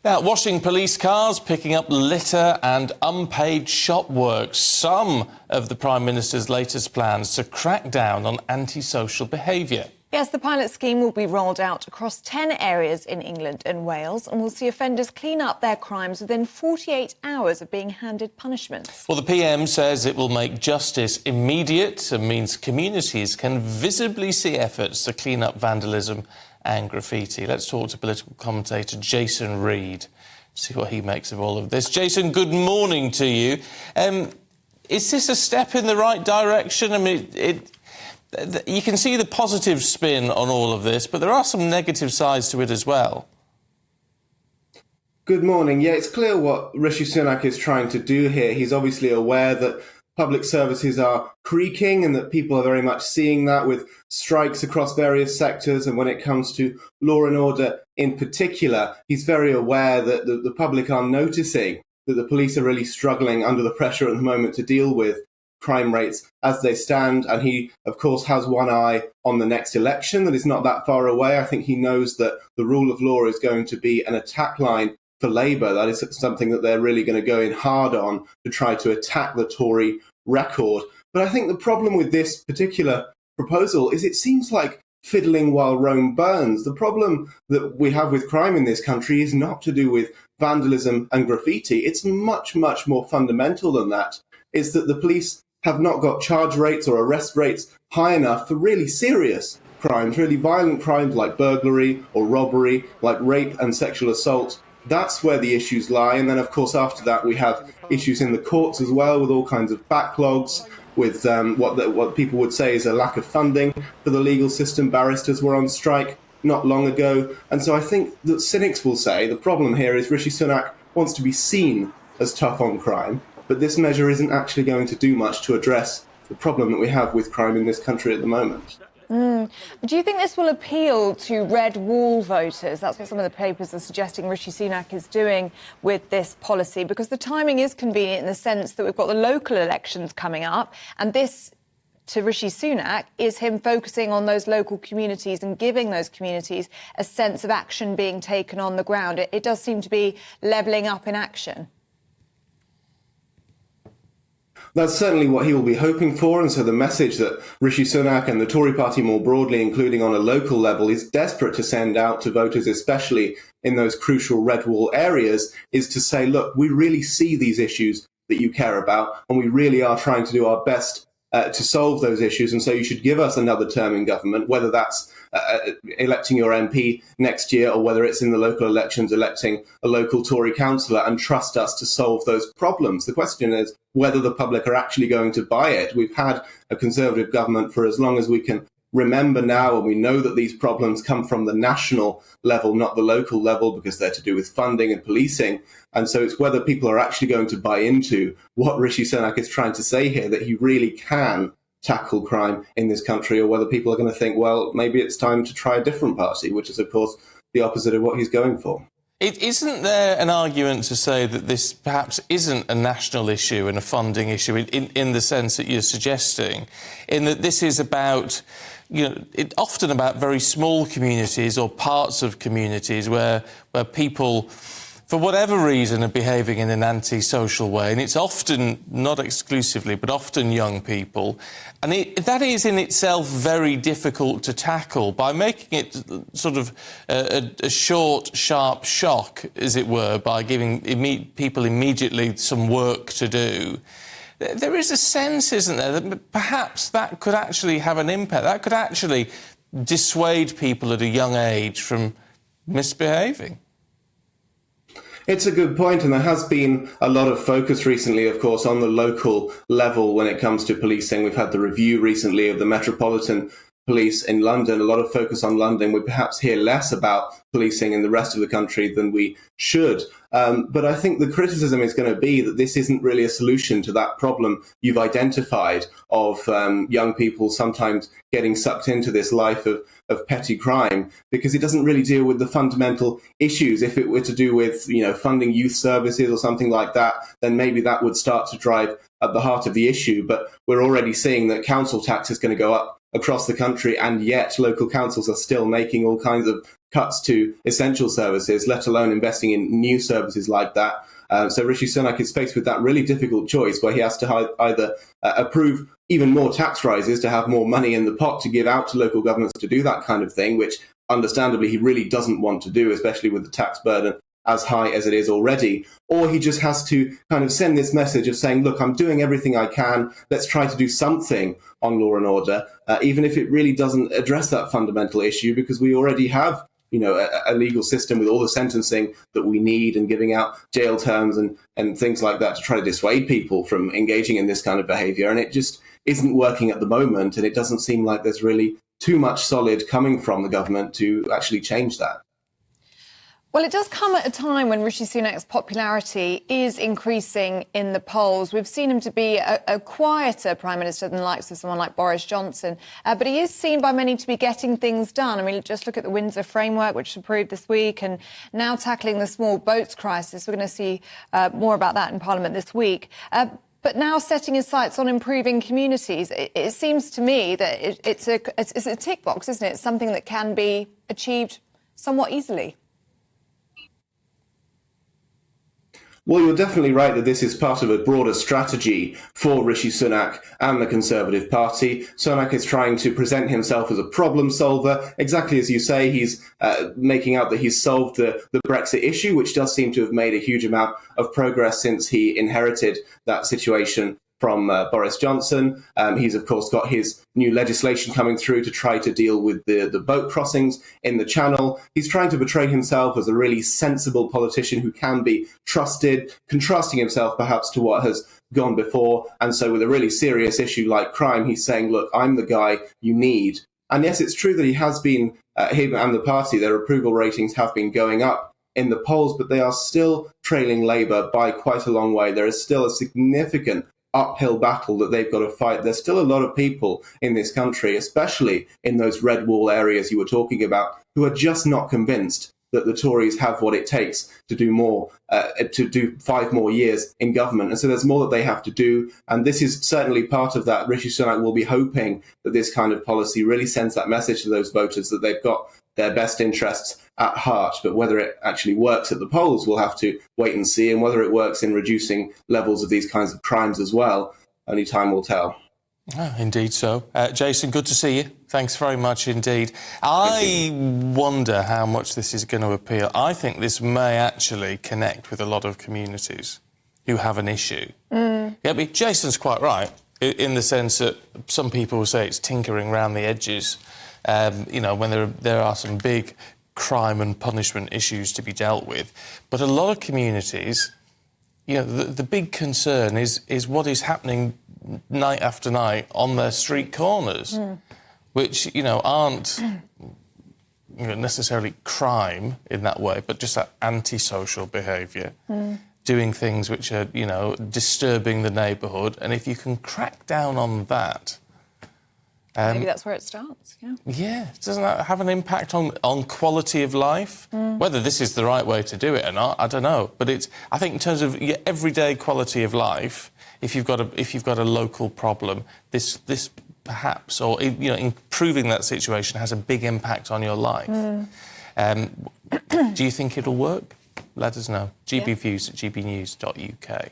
Now, washing police cars, picking up litter and unpaid shop work. Some of the Prime Minister's latest plans to crack down on antisocial behaviour. Yes, the pilot scheme will be rolled out across 10 areas in England and Wales and will see offenders clean up their crimes within 48 hours of being handed punishments. Well, the PM says it will make justice immediate and means communities can visibly see efforts to clean up vandalism and graffiti. Let's talk to political commentator Jason Reed, see what he makes of all of this. Jason, good morning to you. Is this a step in the right direction? I mean, you can see the positive spin on all of this, but there are some negative sides to it as well. Good morning. Yeah, it's clear what Rishi Sunak is trying to do here. He's obviously aware that public services are creaking and that people are very much seeing that with strikes across various sectors. And when it comes to law and order in particular, he's very aware that the public are noticing that the police are really struggling under the pressure at the moment to deal with crime rates as they stand. And he, of course, has one eye on the next election that is not that far away. I think he knows that the rule of law is going to be an attack line for Labour. That is something that they're really going to go in hard on to try to attack the Tory record. But I think the problem with this particular proposal is it seems like fiddling while Rome burns. The problem that we have with crime in this country is not to do with vandalism and graffiti. It's much, much more fundamental than that. It's that the police have not got charge rates or arrest rates high enough for really serious crimes, really violent crimes like burglary or robbery, like rape and sexual assault. That's where the issues lie. And then, of course, after that, we have issues in the courts as well, with all kinds of backlogs, with what people would say is a lack of funding for the legal system. Barristers were on strike not long ago. And so I think that cynics will say the problem here is Rishi Sunak wants to be seen as tough on crime, but this measure isn't actually going to do much to address the problem that we have with crime in this country at the moment. Do you think this will appeal to red wall voters? That's what some of the papers are suggesting Rishi Sunak is doing with this policy, because the timing is convenient in the sense that we've got the local elections coming up, and this, to Rishi Sunak, is him focusing on those local communities and giving those communities a sense of action being taken on the ground. It does seem to be levelling up in action. That's certainly what he will be hoping for. And so the message that Rishi Sunak and the Tory party more broadly, including on a local level, is desperate to send out to voters, especially in those crucial red wall areas, is to say, look, we really see these issues that you care about, and we really are trying to do our best to solve those issues. And so you should give us another term in government, whether that's electing your MP next year or whether it's in the local elections electing a local Tory councillor, and trust us to solve those problems. The question is whether the public are actually going to buy it. We've had a Conservative government for as long as we can remember now, and we know that these problems come from the national level, not the local level, because they're to do with funding and policing. And so it's whether people are actually going to buy into what Rishi Sunak is trying to say here, that he really can tackle crime in this country, or whether people are going to think, well, maybe it's time to try a different party, which is, of course, the opposite of what he's going for. Isn't there an argument to say that this perhaps isn't a national issue and a funding issue in the sense that you're suggesting, in that this is about, often about very small communities or parts of communities where people, for whatever reason, are behaving in an antisocial way, and it's often, not exclusively, but often young people, and that is in itself very difficult to tackle by making it sort of a short, sharp shock, as it were, by giving people immediately some work to do. There is a sense, isn't there, that perhaps that could actually have an impact, that could actually dissuade people at a young age from misbehaving. It's a good point, and there has been a lot of focus recently, of course, on the local level when it comes to policing. We've had the review recently of the Metropolitan Police in London, a lot of focus on London. We perhaps hear less about policing in the rest of the country than we should. But I think the criticism is going to be that this isn't really a solution to that problem you've identified of young people sometimes getting sucked into this life of petty crime, because it doesn't really deal with the fundamental issues. If it were to do with, funding youth services or something like that, then maybe that would start to drive at the heart of the issue. But we're already seeing that council tax is going to go up across the country, and yet local councils are still making all kinds of cuts to essential services, let alone investing in new services like that. So Rishi Sunak is faced with that really difficult choice where he has to either approve even more tax rises to have more money in the pot to give out to local governments to do that kind of thing, which understandably he really doesn't want to do, especially with the tax burden as high as it is already, or he just has to kind of send this message of saying, look, I'm doing everything I can, let's try to do something on law and order, even if it really doesn't address that fundamental issue, because we already have a legal system with all the sentencing that we need and giving out jail terms and things like that to try to dissuade people from engaging in this kind of behaviour. And it just isn't working at the moment. And it doesn't seem like there's really too much solid coming from the government to actually change that. Well, it does come at a time when Rishi Sunak's popularity is increasing in the polls. We've seen him to be a quieter Prime Minister than the likes of someone like Boris Johnson. But he is seen by many to be getting things done. I mean, just look at the Windsor Framework, which was approved this week, and now tackling the small boats crisis. We're going to see more about that in Parliament this week. But now setting his sights on improving communities, it seems to me that it's a tick box, isn't it? It's something that can be achieved somewhat easily. Well, you're definitely right that this is part of a broader strategy for Rishi Sunak and the Conservative Party. Sunak is trying to present himself as a problem solver. Exactly as you say, he's making out that he's solved the Brexit issue, which does seem to have made a huge amount of progress since he inherited that situation from Boris Johnson. He's, of course, got his new legislation coming through to try to deal with the boat crossings in the Channel. He's trying to portray himself as a really sensible politician who can be trusted, contrasting himself perhaps to what has gone before. And so with a really serious issue like crime, he's saying, look, I'm the guy you need. And yes, it's true that he has been, him and the party, their approval ratings have been going up in the polls, but they are still trailing Labour by quite a long way. There is still a significant uphill battle that they've got to fight. There's still a lot of people in this country, especially in those red wall areas you were talking about, who are just not convinced that the Tories have what it takes to do more, to do 5 more years in government. And so there's more that they have to do. And this is certainly part of that. Rishi Sunak will be hoping that this kind of policy really sends that message to those voters that they've got their best interests at heart. But whether it actually works at the polls, we'll have to wait and see. And whether it works in reducing levels of these kinds of crimes as well, only time will tell. Oh, indeed so. Jason, good to see you. Thanks very much indeed. I wonder how much this is going to appeal. I think this may actually connect with a lot of communities who have an issue. Yeah, but Jason's quite right in the sense that some people will say it's tinkering around the edges, when there are some big crime and punishment issues to be dealt with. But a lot of communities, the big concern is what is happening night after night on their street corners, which, aren't necessarily crime in that way, but just that antisocial behaviour, doing things which are, disturbing the neighbourhood. And if you can crack down on that... maybe that's where it starts, yeah. Yeah, doesn't that have an impact on quality of life? Whether this is the right way to do it or not, I don't know. But I think in terms of your everyday quality of life, if you've got a local problem, this perhaps, or improving that situation has a big impact on your life. Do you think it'll work? Let us know. gbviews@gbnews.uk.